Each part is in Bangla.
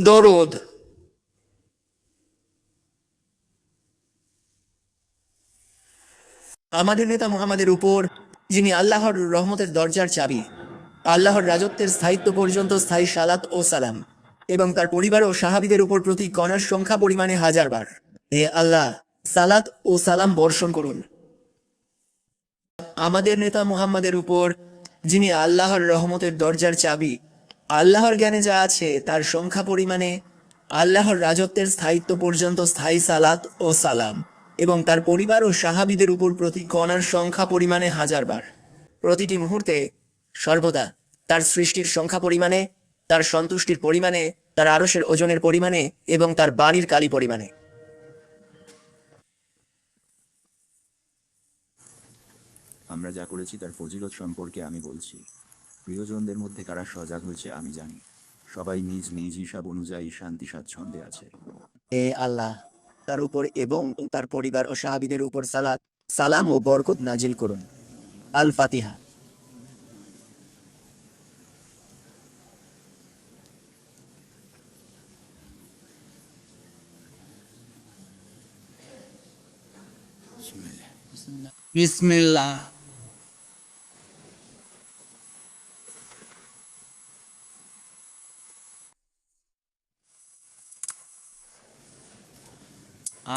দরুদ। আমাদের নেতা মুহাম্মাদের উপর, যিনি আল্লাহর রহমতের দরজার চাবি, আল্লাহর রাজত্বের স্থায়িত্ব পর্যন্ত স্থায়ী সালাত ও সালাম, এবং তার পরিবার ও সাহাবীদের উপর প্রতি কণার সংখ্যা পরিমাণে হাজারবার। হে আল্লাহ, সালাত ও সালাম বর্ষণ করুন আমাদের নেতা মুহাম্মাদের উপর, যিনি আল্লাহর রহমতের দরজার চাবি, আল্লাহর জ্ঞানে যা আছে তার সংখ্যা পরিমাণে, আল্লাহর রাজত্বের স্থায়িত্ব পর্যন্ত স্থায়ী সালাত ও সালাম, এবং তার পরিবার ও সাহাবীদের উপর প্রতি কণার সংখ্যা পরিমাণে হাজারবার, প্রতিটি মুহূর্তে, সর্বদা, তার সৃষ্টির সংখ্যা পরিমাণে, তার সন্তুষ্টির পরিমাণে, তার আরশের ওজনের পরিমাণে এবং তার বাণীর কালি পরিমাণে। আমরা যা করেছি তার ফজিলত সম্পর্কে আমি বলছি। প্রিয়জনদের মধ্যে কারা সজাগ হয়েছে আমি জানি। সবাই নিজ নিজ হিসাব অনুযায়ী শান্তি স্বাচ্ছন্দ্যে আছে। হে আল্লাহ, তার উপর এবং তার পরিবার ও সাহাবীদের উপর সালাত, সালাম ও বরকত নাজিল করুন। আল ফাতিহা। বিসমিল্লাহ।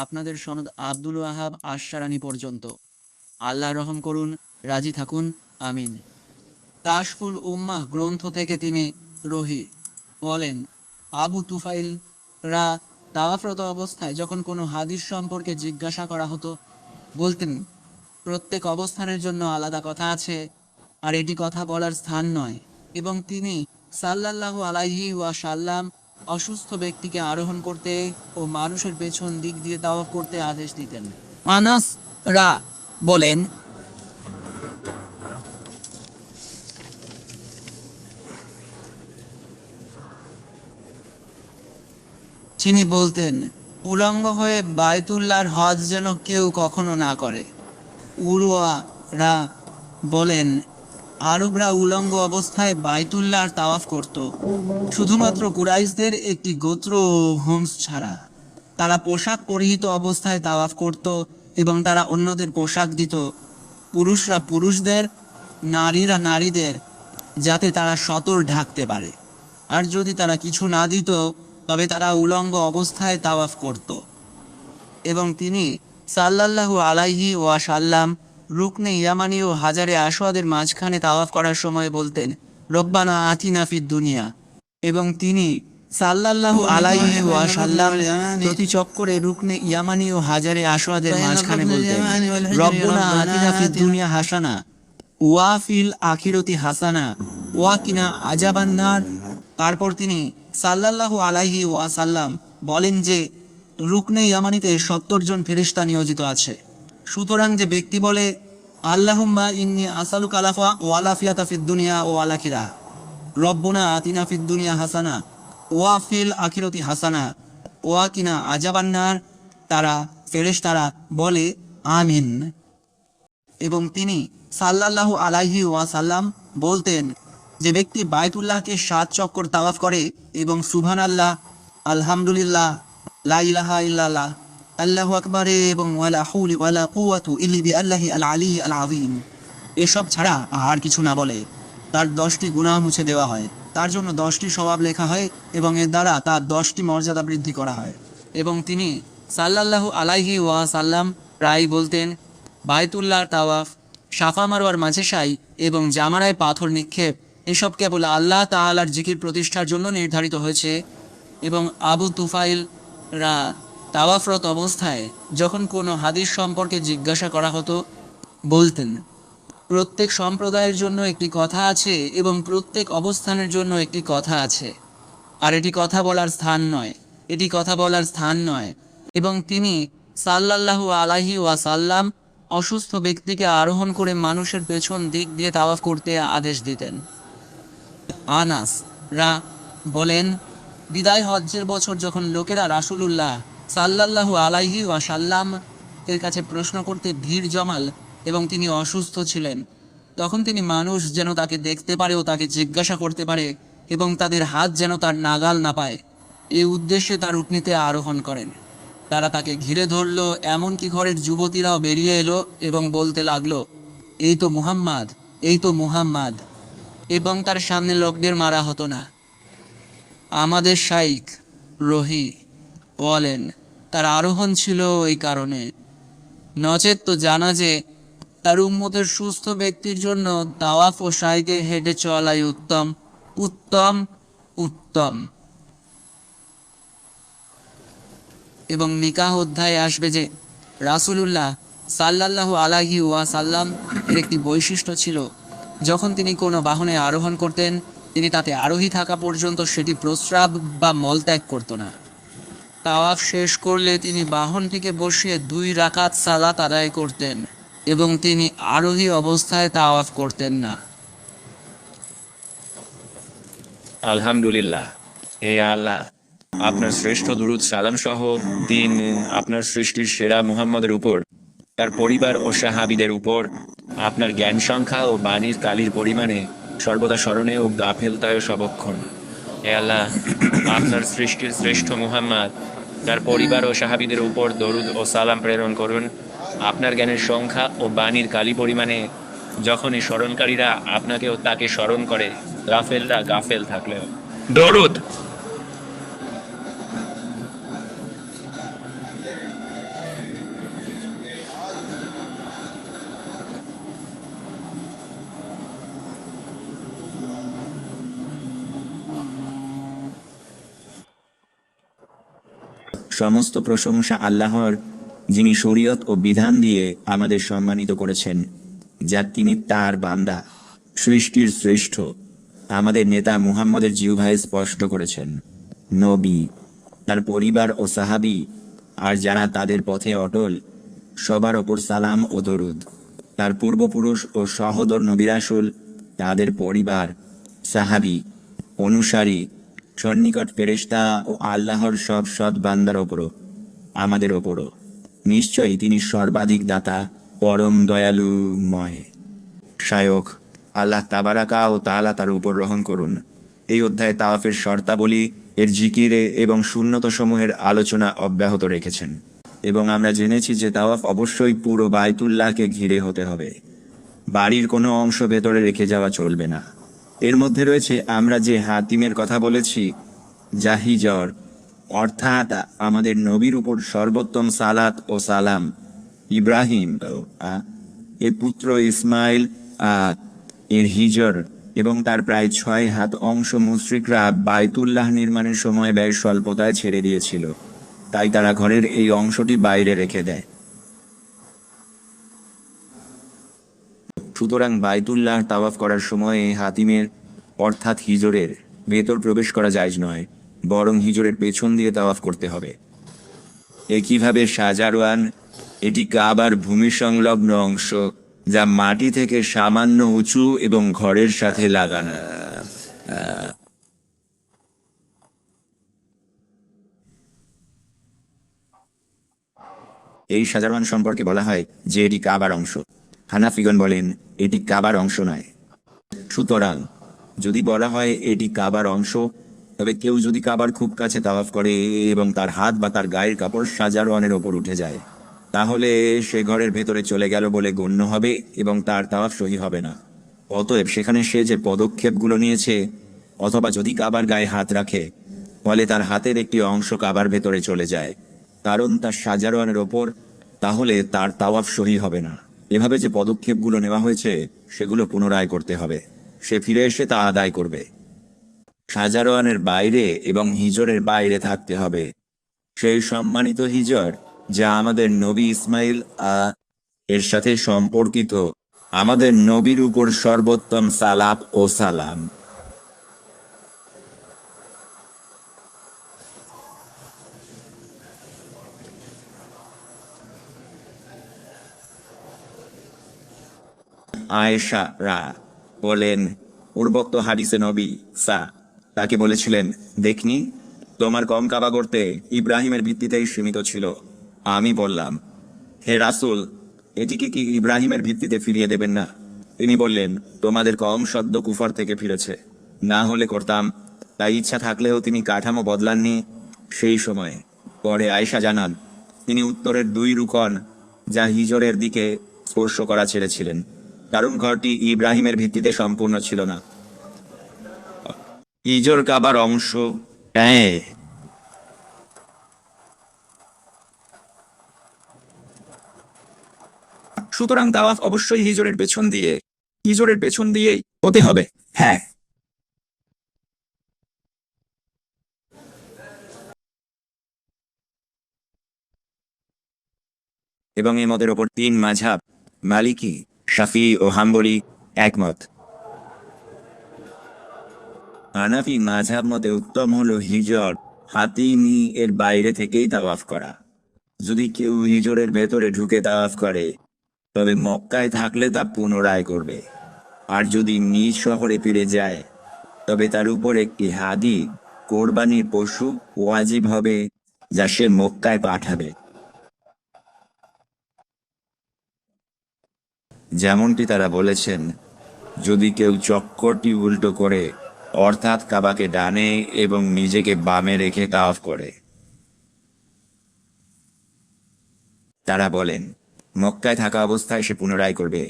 আপনাদের সনদ আব্দুল ওয়াহাব আশরানি পর্যন্ত। আল্লাহ রহম করুন, রাজি থাকুন, আমিন। কাশফুল উম্মাহ গ্রন্থ থেকে তিনি রহি বলেন, আবু তুফাইল রা তাওয়াফরত অবস্থায় যখন কোনো হাদিস সম্পর্কে জিজ্ঞাসা করা হতো, বলতেন, প্রত্যেক অবস্থানের জন্য আলাদা কথা আছে, আর এটি কথা বলার স্থান নয়। এবং তিনি সাল্লাল্লাহু আলাইহি ওয়াসাল্লাম অসুস্থ ব্যক্তিকে আরোহণ করতে ও মানুষের পেছন দিক দিয়ে তাওয়াফ করতে আদেশ দিতেন। আনাস রা বলেন, তিনি বলতেন, উলঙ্গ হয়ে বায়তুল্লাহর হজ যেন কেউ কখনো না করে। উরওয়া রা বলেন, আরবরা উলঙ্গ অবস্থায় বায়তুল্লাহর তাওয়াফ করত, শুধুমাত্র কুরাইশদের একটি গোত্র হোমস ছাড়া। তারা পোশাক পরিহিত অবস্থায় তাওয়াফ করত এবং তারা অন্যদের পোশাক দিত, পুরুষরা পুরুষদের, নারীরা নারীদের, যাতে তারা সতর ঢাকতে পারে। আর যদি তারা কিছু না দিত, তবে তারা উলঙ্গ অবস্থায় তাওয়াফ করত। এবং তিনি সাল্লাল্লাহু আলাইহি ওয়াসাল্লাম রুকনে ইয়ামানি ও হাজারে আসওয়াদের মাঝখানে তাওয়াফ করার সময় বলতেন, রব্বানা আতিনা ফিদ দুনিয়া। এবং তিনি সাল্লাল্লাহু আলাইহি ওয়াসাল্লাম প্রতি চক্করে রুকনে ইয়ামানি ও হাজারে আসওয়াদের মাঝখানে বলতেন, রব্বানা আতিনা ফিদ দুনিয়া হাসানা ওয়া ফিল আখিরাতি হাসানা ওয়া কিনা আযাবান নার। তারপর তিনি সাল্লাল্লাহু আলাইহি ওয়াসাল্লাম বলেন যে রুকনে ইয়ামানিতে 70 জন ফেরেশতা নিয়োজিত আছে। সুতরাং যে ব্যক্তি বলে, আল্লাহুম্মা ইন্নী আসআলুকা আলাফা ওয়া আলাফিয়াতা ফিদ দুনিয়া ও আলাখিরা, রব্বুনা আতিনা ফিদ দুনিয়া হাসানা ওয়া ফিল আখিরাতি হাসানা ওয়া কিনা আযাবান নার, তারা ফেরেশতারা বলে আমিন। এবং তিনি সাল্লাল্লাহু আলাইহি ওয়াসাল্লাম বলতেন, যে ব্যক্তি বায়তুল্লাহকে 7 চক্কর তাওয়াফ করে এবং সুবহানাল্লাহ, আলহামদুলিল্লাহ, লা ইলাহা ইল্লাল্লাহ, আল্লাহু আকবার এবং ওয়ালা হাওলা ওয়ালা কুওয়াতা ইল্লা বিল্লাহি আল আলী আল আযীম এসব ছাড়া আর কিছু না বলে, তার 10টি গুনাহ মুছে দেওয়া হয়, তার জন্য 10টি সওয়াব লেখা হয় এবং এর দ্বারা তার 10টি মর্যাদা বৃদ্ধি করা হয়। এবং তিনি সাল্লাল্লাহু আলাইহি ওয়াসাল্লাম প্রায় বলতেন, বায়তুল্লাহর তাওয়াফ, সাফা মারওয়ার মাঝে সাই এবং জামারায় পাথর নিক্ষেপ এসব কেবল আল্লাহ তাআলার জিকির প্রতিষ্ঠার জন্য নির্ধারিত হয়েছে। এবং আবু তুফাইল রা তাওয়াফরত অবস্থায় যখন কোনো হাদিস সম্পর্কে জিজ্ঞাসা করা হতো, বলতেন, প্রত্যেক সম্প্রদায়ের জন্য একটি কথা আছে এবং প্রত্যেক অবস্থানের জন্য একটি কথা আছে, আর এটি কথা বলার স্থান নয়, এটি কথা বলার স্থান নয়। এবং তিনি সাল্লাল্লাহু আলাইহি ওয়াসাল্লাম অসুস্থ ব্যক্তিকে আরোহণ করে মানুষের পেছন দিক দিয়ে তাওয়াফ করতে আদেশ দিতেন। আনাস রা বলেন, বিদায় হজ্জের বছর যখন লোকেরা রাসূলুল্লাহ সাল্লাল্লাহু আলাইহি ওয়াসাল্লাম এর কাছে প্রশ্ন করতে ভিড় জমাল এবং তিনি অসুস্থ ছিলেন, তখন তিনি মানুষ যেন তাকে দেখতে পারে ও তাকে জিজ্ঞাসা করতে পারে এবং তাদের হাত যেন তার নাগাল না পায়, এই উদ্দেশ্যে তার উটনীতে আরোহণ করেন। তারা তাকে ঘিরে ধরল, এমনকি ঘরের যুবতীরাও বেরিয়ে এলো এবং বলতে লাগলো, এই তো মুহাম্মাদ, এই তো মুহাম্মাদ। এবং তার সামনে লোকদের মারা হতো না। আমাদের শাইখ রহি বলেন, তার আরোহণ ছিল এই কারণে, নচেত তো জানা যে তার উম্মতের সুস্থ ব্যক্তির জন্য তাওয়াফ ও সাইকে হেঁটে চলাই উত্তম উত্তম উত্তম। এবং নিকাহ অধ্যায়ে আসবে যে রাসূলুল্লাহ সাল্লাল্লাহু আলাইহি ওয়াসাল্লাম এর একটি বৈশিষ্ট্য ছিল, যখন তিনি কোনো বাহনে আরোহণ করতেন, তিনি তাতে আরোহী থাকা পর্যন্ত সেটি প্রস্রাব বা মলত্যাগ করত না। তাওয়াফ শেষ করলে তিনি বাহনটিকে বসিয়ে 2 রাকাত সালাত আদায় করতেন এবং তিনি আরোহী অবস্থায় তাওয়াফ করতেন না। আলহামদুলিল্লাহ। হে আল্লাহ, আপনার শ্রেষ্ঠ দুরূদ সালাম সহ দিন আপনার সৃষ্টির সেরা মুহাম্মদের উপর, তার পরিবার ও সাহাবীদের উপর, আপনার জ্ঞান সংখ্যা ও বাণীর কালির পরিমাণে সর্বদা স্মরণে ও গাফেলতায় সবক্ষণ। হে আল্লাহ, আপনার সৃষ্টির শ্রেষ্ঠ মুহাম্মদ, তার পরিবার ও সাহাবীদের উপর দরুদ ও সালাম প্রেরণ করুন। আপনার জ্ঞানের সংখ্যা ও বাণীর কালি পরিমাণে যখনই স্মরণকারীরা আপনাকে ও তাকে স্মরণ করে, গাফেলরা গাফেল থাকলেও দরুদ। সমস্ত প্রশংসা আল্লাহর, যিনি শরীয়ত ও বিধান দিয়ে আমাদের সম্মানিত করেছেন, যা তিনি তার বান্দা, সৃষ্টির শ্রেষ্ঠ আমাদের নেতা মুহাম্মদের জিহ্বায় স্পষ্ট করেছেন। নবী, তার পরিবার ও সাহাবী আর যারা তাদের পথে অটল, সবার ওপর সালাম ও দরুদ। তার পূর্বপুরুষ ও সহোদর নবী রাসূল, তাদের পরিবার, সাহাবী, অনুসারী, সন্নিকট ফেরেশতা ও আল্লাহর সব সৎ বান্দার ওপরও, আমাদের ওপরও। নিশ্চয়ই তিনি সর্বাধিক দাতা, পরম দয়ালুময়। শায়খ আল্লাহ তাবারাকা ও তাআলা তার উপর রহম করুন। এই অধ্যায়ে তাওয়াফের শর্তাবলী, এর জিকিরে এবং সুন্নত-সমূহের আলোচনা অব্যাহত রেখেছেন। এবং আমরা জেনেছি যে তাওয়াফ অবশ্যই পুরো বায়তুল্লাহকে ঘিরে হতে হবে। বাড়ির কোনো অংশ ভেতরে রেখে যাওয়া চলবে না। এর মধ্যে রয়েছে আমরা যে হাতিমের কথা বলেছি, যা হিজর, অর্থাৎ আমাদের নবীর উপর সর্বোত্তম সালাত ও সালাম। ইব্রাহিম এর পুত্র ইসমাইল এর হিজর এবং তার প্রায় 6 হাত অংশ মুশরিকরা বায়তুল্লাহ নির্মাণের সময় ব্যয় স্বল্পতায় ছেড়ে দিয়েছিল, তাই তারা ঘরের এই অংশটি বাইরে রেখে দেয়। সুতরাং বায়তুল্লাহ তাওয়াফ করার সময় হাতিমের অর্থাৎ হিজরের ভেতর প্রবেশ করা জায়েজ নয়, বরং হিজরের পেছন দিয়ে তাওয়াফ করতে হবে। একইভাবে শাহজারওয়ান, এটি কাবার ভূমি সংলগ্ন অংশ, যা মাটি থেকে সামান্য উঁচু এবং ঘরের সাথে লাগানো। এই শাহজারওয়ান সম্পর্কে বলা হয় যে এটি কাবার অংশ। হানাফিগণ বলেন এটি কাবার অংশ নয়। সুতরাং যদি বলা হয় এটি কাবার অংশ, তবে কেউ যদি কাবার খুব কাছে তাওয়াফ করে এবং তার হাত বা তার গায়ের কাপড় শাহজারওয়ানের ওপর উঠে যায়, তাহলে সে ঘরের ভেতরে চলে গেল বলে গণ্য হবে এবং তার তাওয়াফ সহি হবে না। অতএব সেখানে সে যে পদক্ষেপগুলো নিয়েছে, অথবা যদি কাবার গায়ে হাত রাখে, ফলে তার হাতের একটি অংশ কাবার ভেতরে চলে যায়, কারণ তার শাহজারওয়ানের ওপর, তাহলে তার তাওয়াফ সহি হবে না। এভাবে যে পদক্ষেপগুলো নেওয়া হয়েছে সেগুলো পুনরায় করতে হবে। সে ফিরে এসে তা আদায় করবে। শাহজারওয়ানের বাইরে এবং হিজরের বাইরে থাকতে হবে সেই সম্মানিত হিজর যা আমাদের নবী ইসমাইল এর সাথে সম্পর্কিত, আমাদের নবীর উপর সর্বোত্তম সালাত ও সালাম। আয়েশা বলেন, পূর্বোক্ত হাদিসে নবী তাকে বলেছিলেন, দেখনি তোমার কম কাবা করতে ইব্রাহিমের ভিত্তিতেই সীমিত ছিল। আমি বললাম, হে রাসূল, এটিকে কি ইব্রাহিমের ভিত্তিতে ফিরিয়ে দেবেন না? তিনি বললেন, তোমাদের কম সদ্য কুফর থেকে ফিরেছে, না হলে করতাম। তাই ইচ্ছা থাকলেও তিনি কাঠামো বদলাননি সেই সময়ে। পরে আয়েশা জানান, তিনি উত্তরের 2 রুকন যা হিজরের দিকে স্পর্শ করা ছেড়েছিলেন, কারণ ঘরটি ইব্রাহিমের ভিত্তিতে সম্পূর্ণ ছিল না। হিজর কাবার অংশ। হ্যাঁ, সুতরাং তাওয়াফ অবশ্যই হিজরের পেছন দিয়েই হতে হবে। হ্যাঁ, এবং এ মতের ওপর 3 মাযহাব মালিকি, শাফি ও হাম্বলি একমত। হানাফি মাযহাব মতে উত্তম হলো হিজর হাতিমি এর বাইরে থেকেই তাওয়াফ করা। যদি কেউ হিজরের ভেতরে ঢুকে তাওয়াফ করে তবে মক্কায় থাকলে তা পুনরায় করবে। আর যদি নিজ শহরে ফিরে যায় তবে তার উপর একটি হাদি কোরবানির পশু ওয়াজিব হবে, যা সে মক্কায় পাঠাবে। যেমনটি তারা বলেছেন, যদি কেউ চক্করটি উল্টো করে অর্থাৎ কাবাকে ডানে এবং নিজেকে বামে রেখে তাওয়াফ করে, তারা বলেন মক্কায় থাকা অবস্থায় সে পুনরায় করবে।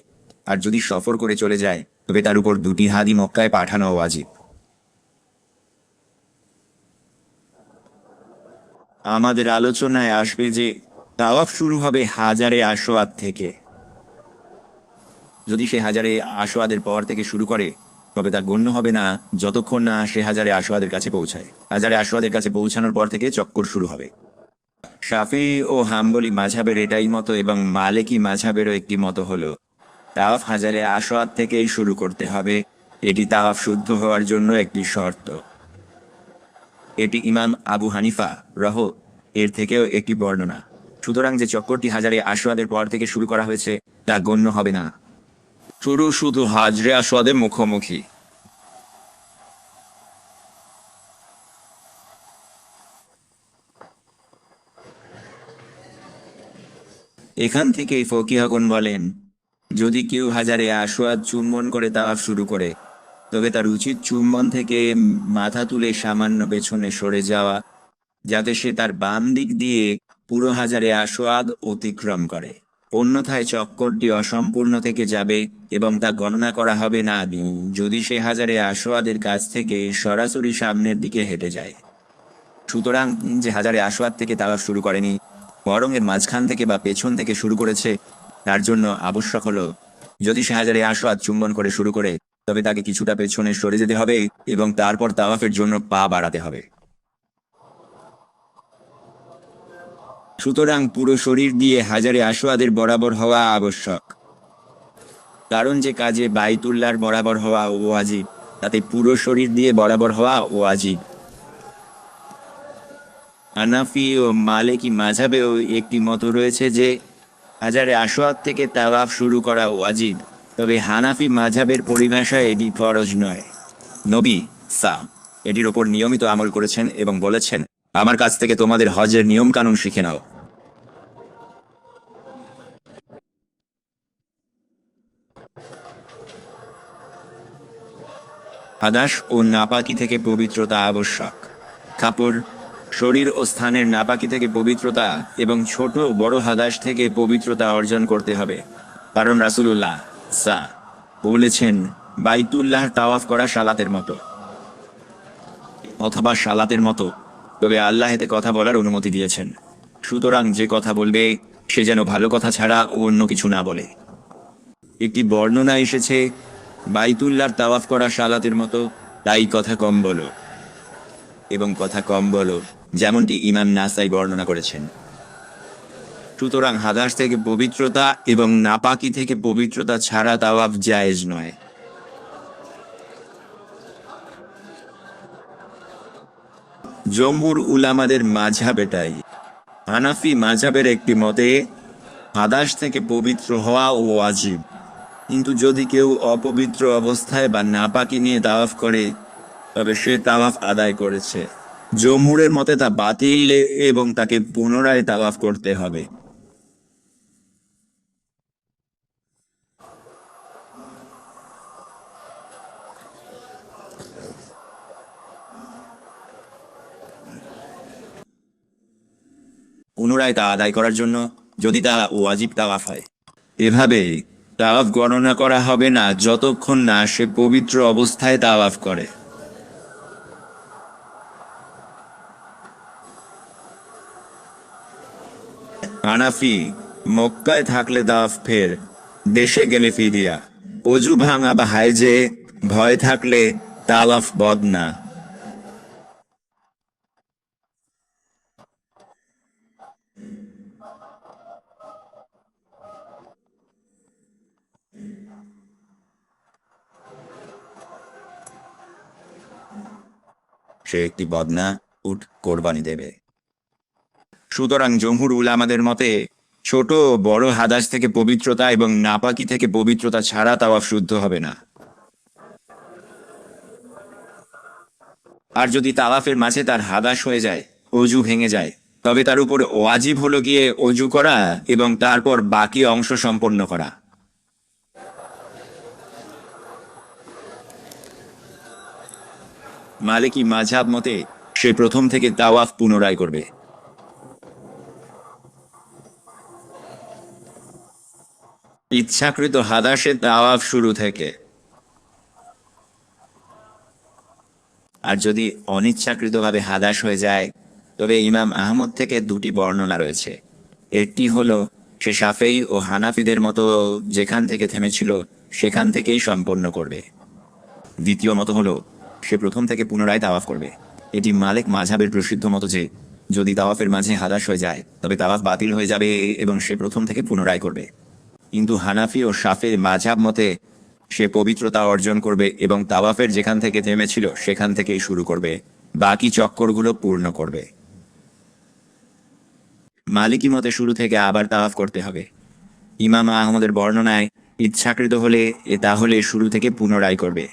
আর যদি সফর করে চলে যায় তবে তার উপর 2টি হাদি মক্কায় পাঠানো ওয়াজিব। আমাদের আলোচনায় আসবে যে তাওয়াফ শুরু হবে হাজারে আসওয়াদ থেকে। যদি সে হাজারে আসওয়াদের পর থেকে শুরু করে তবে তা গণ্য হবে না যতক্ষণ না সে হাজারে আসওয়াদের কাছে পৌঁছায়। হাজারে আসওয়াদের কাছে পৌঁছানোর পর থেকে চক্কর শুরু হবে। শাফি ও হাম্বলি মাঝহাবের এটাই মতো এবং মালিকি মাঝহাবেরও একটি মত হলো তাওয়াফ হাজারে আসওয়াদ থেকেই শুরু করতে হবে। এটি তাওয়াফ শুদ্ধ হওয়ার জন্য একটি শর্ত। এটি ইমাম আবু হানিফা রহ এর থেকেও একটি বর্ণনা। সুতরাং যে চক্করটি হাজারে আসওয়াদের পর থেকে শুরু করা হয়েছে তা গণ্য হবে না। শুধু হাজরে আসওয়াদের মুখোমুখি। এখান থেকেই ফকিহগণ বলেন, যদি কেউ হাজারে আসওয়াদ চুম্বন করে তাওয়াফ শুরু করে তবে তার উচিত চুম্বন থেকে মাথা তুলে সামান্য পেছনে সরে যাওয়া, যাতে সে তার বাম দিক দিয়ে পুরো হাজারে আসওয়াদ অতিক্রম করে। অন্যথায় চক্করটি অসম্পূর্ণ থেকে যাবে এবং তা গণনা করা হবে না যদি সে হাজারে আসওয়াদের কাছ থেকে সরাসরি সামনের দিকে হেঁটে যায়। সুতরাং যে হাজারে আসওয়াদ থেকে তাওয়াফ শুরু করেনি, বরং এর মাঝখান থেকে বা পেছন থেকে শুরু করেছে, তার জন্য আবশ্যক হলো যদি সে হাজারে আসওয়াদ চুম্বন করে শুরু করে তবে তাকে কিছুটা পেছনে সরে যেতে হবে এবং তারপর তাওয়াফের জন্য পা বাড়াতে হবে। সুতরাং পুরো শরীর দিয়ে হাজারে আসওয়াদের বরাবর হওয়া আবশ্যক। কারণ যে কাজে বাইতুল্লাহর বরাবর হওয়া ওয়াজিব তাতে পুরো শরীর দিয়ে বরাবর হওয়া ওয়াজিব। হানাফি ও মালিকি মাযহাবেও একটি মত রয়েছে যে হাজারে আসওয়াদ থেকে তাওয়াফ শুরু করা ওয়াজিব, তবে হানাফি মাযহাবের পরিভাষায় এটি ফরজ নয়। নবী এটির ওপর নিয়মিত আমল করেছেন এবং বলেছেন, আমার কাছ থেকে তোমাদের হজের নিয়ম কানুন শিখে নাও। হাদাস ও নাপাকি থেকে পবিত্রতা আবশ্যক। কাপড়, শরীর ও স্থানের নাপাকি থেকে পবিত্রতা এবং ছোট ও বড় হাদাস থেকে পবিত্রতা অর্জন করতে হবে। কারণ রাসূলুল্লাহ বলেছেন, বাইতুল্লাহ তাওয়াফ করা সালাতের মতো অথবা সালাতের মতো, তবে আল্লাহ এতে কথা বলার অনুমতি দিয়েছেন। সুতরাং যে কথা বলবে সে যেন ভালো কথা ছাড়া অন্য কিছু না বলে। একটি বর্ণনা এসেছে, বাইতুল্লাহর তাওয়াফ করা সালাতের মতো, তাই কথা কম বলো এবং কথা কম বলো, যেমনটি ইমাম নাসাই বর্ণনা করেছেন। সুতরাং হাদাস থেকে পবিত্রতা এবং নাপাকি থেকে পবিত্রতা ছাড়া তাওয়াফ জায়েজ নয়। জমহুর উলামাদের মাযহাব এটাই। হানাফি মাযহাবের একটি মতে হাদাস থেকে পবিত্র হওয়া ওয়াজিব, কিন্তু যদি কেউ অপবিত্র অবস্থায় বা নাপাকি নিয়ে তাওয়াফ করে তবে সে তাওয়াফ আদায় করেছে। জমহুরের মতে তা বাতিল এবং তাকে পুনরায় তাওয়াফ করতে হবে। পুনরায় তা আদায় করার জন্য, যদি তা ওয়াজিব তাওয়াফ হয়। এভাবে তাওয়াফ গণনা করা হবে না যতক্ষণ না সে পবিত্র অবস্থায় তাওয়াফ করে। হানাফি মক্কায় থাকলে তাওয়াফ ফের, দেশে গেলে ফিদিয়া। অজু ভাঙা বা হাইজে ভয় থাকলে তাওয়াফ বদ না। সে একটি বদনা উট কোরবানি দেবে। সুতরাং জমহুর উলামাদের মতে ছোট ও বড় হাদাস থেকে পবিত্রতা এবং নাপাকি থেকে পবিত্রতা ছাড়া তাওয়াফ শুদ্ধ হবে না। আর যদি তাওয়াফের মাঝে তার হাদাস হয়ে যায়, অজু ভেঙে যায়, তবে তার উপর ওয়াজিব হলো গিয়ে অজু করা এবং তারপর বাকি অংশ সম্পন্ন করা। মালিকি মাঝহাব মতে সে প্রথম থেকে তাওয়াফ পুনরায় করবে। ইচ্ছাকৃত হাদাসে তাওয়াফ শুরু থেকে। আর যদি অনিচ্ছাকৃতভাবে হাদাস হয়ে যায়, তবে ইমাম আহমদ থেকে দুটি বর্ণনা রয়েছে। একটি হলো সে শাফেঈ ও হানাফিদের মতো যেখান থেকে থেমেছিল সেখান থেকেই সম্পন্ন করবে। দ্বিতীয় মত হলো সে প্রথম থেকে পুনরায় তাওয়াফ করবে। এটি মালিক মাযহাবের প্রসিদ্ধ মত যে যদি তাওয়াফের মাঝে হাদাস হয়ে যায় তবে তাওয়াফ বাতিল হয়ে যাবে এবং সে প্রথম থেকে পুনরায় করবে। কিন্তু হানাফি ও শাফিঈ মাযহাব মতে সে পবিত্রতা অর্জন করবে এবং তাওয়াফের যেখান থেকে থেমেছিল সেখান থেকেই শুরু করবে, বাকি চক্করগুলো পূর্ণ করবে। মালিকি মতে শুরু থেকে আবার তাওয়াফ করতে হবে। ইমাম আহমদের বর্ণনায় ইচ্ছাকৃত হলে তাহলে শুরু থেকে পুনরায় করবে।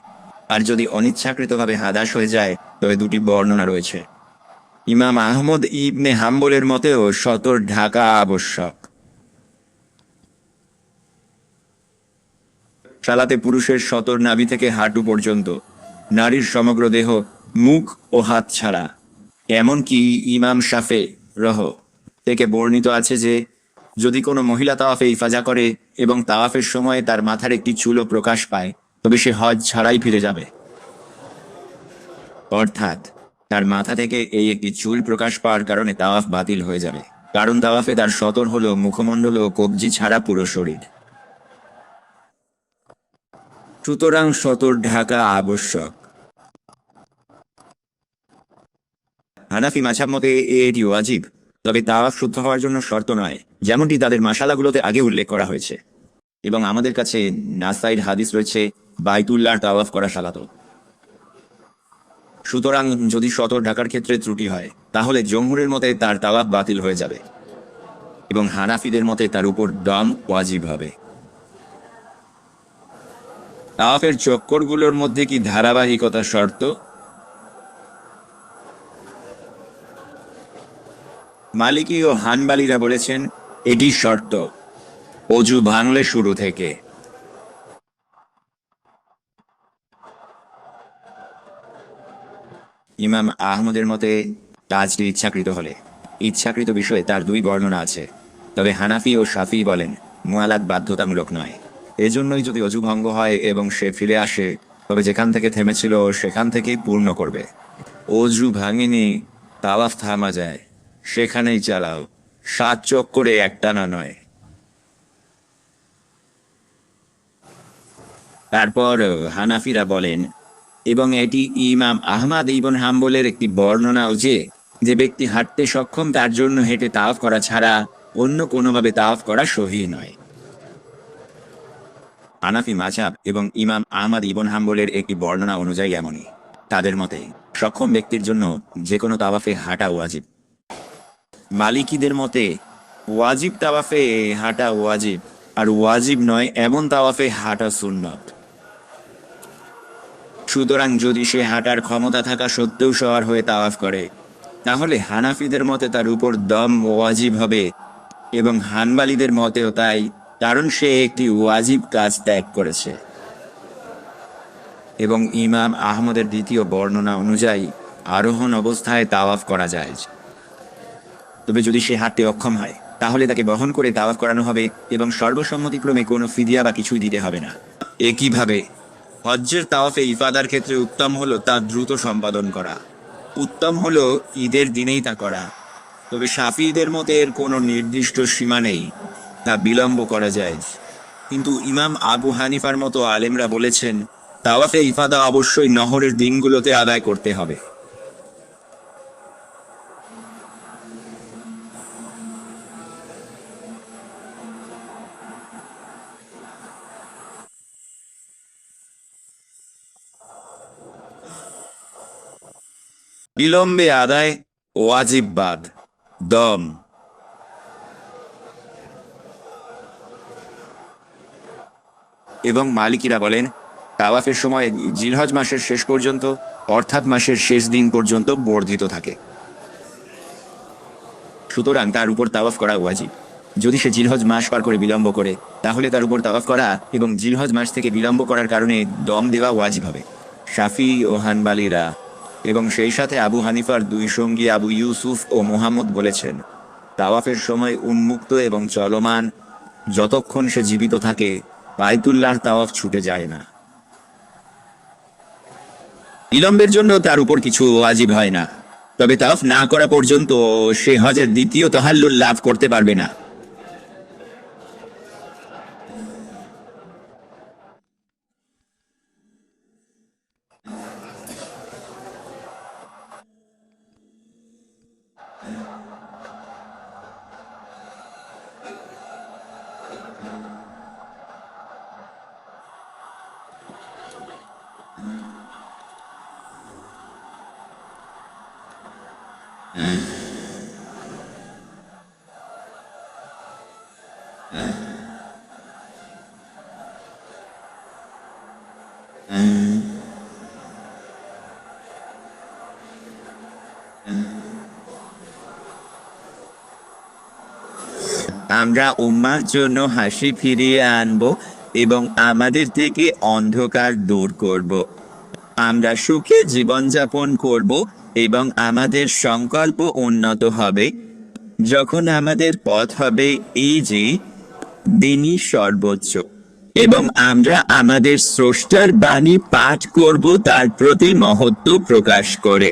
আর যদি অনিচ্ছাকৃতভাবে হাদাস হয়ে যায় তবে দুটি বর্ণনা রয়েছে। ইমাম আহমদ ইবনে হাম্বলের মতেও সতর ঢাকা আবশ্যক। সালাতে পুরুষের সতর নাভি থেকে হাঁটু পর্যন্ত, নারীর সমগ্র দেহ, মুখ ও হাত ছাড়া। এমনকি ইমাম শাফে রহ থেকে বর্ণিত আছে যে যদি কোনো মহিলা তাওয়াফে ইফাজা করে এবং তাওয়াফের সময় তার মাথার একটি চুলও প্রকাশ পায় তবে সে হজ ছাড়াই ফিরে যাবে। অর্থাৎ তার মাথা থেকে এই একটি চুল প্রকাশ পাওয়ার কারণে তাওয়াফ বাতিল হয়ে যাবে, কারণ তাওয়াফে তার সতর হলো মুখমণ্ডল ও কবজি ছাড়া পুরো শরীর। সুতরাং সতর ঢাকা আবশ্যক। হানাফি মাযহাব মতে এটি ওয়াজিব, তবে তাওয়াফ শুদ্ধ হওয়ার জন্য শর্ত নয়, যেমনটি তাদের মাসালাগুলোতে আগে উল্লেখ করা হয়েছে। এবং আমাদের কাছে নাসাইর হাদিস রয়েছে বাইতুল্লাহর তাওয়াফ করা সালাত। সুতরাং যদি সতর ঢাকার ক্ষেত্রে ত্রুটি হয় তাহলে জমহুরের মতে তার তাওয়াফ বাতিল হয়ে যাবে এবং হানাফিদের মতে তার উপর দম ওয়াজিব হবে। তাওয়াফের চক্করগুলোর মধ্যে কি ধারাবাহিকতা শর্ত? মালিকি ও হানবালিরা বলেছেন এটি শর্ত, অজু ভাঙলে শুরু থেকে। ইমাম আহমদের মতে কাজটি ইচ্ছাকৃত হলে। ইচ্ছাকৃত বিষয়ে তার দুই বর্ণনা আছে, তবে হানাফি ও শাফিঈ বলেন মুয়ালাত বাধ্যতামূলক নয়। এজন্যই যদি অজু ভঙ্গ হয় এবং সে ফিরে আসে তবে যেখান থেকে থেমেছিল সেখান থেকেই পূর্ণ করবে। অজু ভাঙেনি, তাওয়াফ থামা যায়, সেখানেই চালাও, 7 চক্করে একটানা নয়। তারপর হানাফিরা বলেন, এবং এটি ইমাম আহমদ ইবন হাম্বলের একটি বর্ণনাও যে ব্যক্তি হাঁটতে সক্ষম তার জন্য হেঁটে তাওয়াফ করা ছাড়া অন্য কোনোভাবে তাওয়াফ করা সহিহ নয়। হানাফি মাযহাব এবং ইমাম আহমদ ইবন হাম্বলের একটি বর্ণনা অনুযায়ী এমনই। তাদের মতে সক্ষম ব্যক্তির জন্য যে কোনো তাওয়াফে হাঁটা ওয়াজিব। মালিকিদের মতে ওয়াজিব তাওয়াফে হাঁটা ওয়াজিব, আর ওয়াজিব নয় এমন তাওয়াফে হাঁটা সুন্নত। সুতরাং যদি সে হাঁটার ক্ষমতা থাকা সত্ত্বেও সওয়ার হয়ে তাওয়াফ করে তাহলে হানাফিদের মতে তার উপর দম ওয়াজিব হবে এবং হানবালিদের মতেও তাই, কারণ সে একটি ওয়াজিব কাজ ত্যাগ করেছে। এবং ইমাম আহমদের দ্বিতীয় বর্ণনা অনুযায়ী আরোহণ অবস্থায় তাওয়াফ করা যায়। তবে যদি সে হাঁটতে অক্ষম হয় তাহলে তাকে বহন করে তাওয়াফ করানো হবে এবং সর্বসম্মতিক্রমে কোনো ফিদিয়া বা কিছুই দিতে হবে না। একইভাবে হজ্জের তাওয়াফে ইফাদার ক্ষেত্রে উত্তম হলো তা দ্রুত সম্পাদন করা। উত্তম হলো ঈদের দিনেই তা করা। তবে শাফিঈদের মতে এর কোনো নির্দিষ্ট সীমা নেই, তা বিলম্ব করা যায়। কিন্তু ইমাম আবু হানিফার মতো আলেমরা বলেছেন তাওয়াফে ইফাদা অবশ্যই নহরের দিনগুলোতে আদায় করতে হবে। বিলম্বে আদায় ওয়াজিব বাদ দম। এবং মালিকিরা বলেন তাওয়াফের সময় জিলহজ মাসের শেষ পর্যন্ত অর্থাৎ মাসের শেষ দিন পর্যন্ত বর্ধিত থাকে, সুতরাং তার উপর তাওয়াফ করা ওয়াজিব। যদি সে জিলহজ মাস পার করে বিলম্ব করে তাহলে তার উপর তাওয়াফ করা এবং জিলহজ মাস থেকে বিলম্ব করার কারণে দম দেওয়া ওয়াজিব হবে। শাফি ও হানবালিরা এবং সেই সাথে আবু হানিফার দুই সঙ্গী আবু ইউসুফ ও মুহাম্মদ বলেছেন তাওয়াফের সময় উন্মুক্ত এবং চলমান যতক্ষণ সে জীবিত থাকে বাইতুল্লাহর তাওয়াফ ছুটে যায় না। বিলম্বের জন্য তার উপর কিছু ওয়াজিব হয় না, তবে তাওয়াফ না করা পর্যন্ত সে হজের দ্বিতীয় তাহাল্লুল লাভ করতে পারবে না। আমরা উম্মার জন্য হাসি ফিরিয়ে আনব এবং আমাদের থেকে অন্ধকার দূর করব। আমরা সুখে জীবনযাপন করব এবং আমাদের সংকল্প উন্নত হবে যখন আমাদের পথ হবে এই যে দিনই সর্বোচ্চ, এবং আমরা আমাদের স্রষ্টার বাণী পাঠ করব তার প্রতি মহত্ব প্রকাশ করে।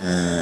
Uh...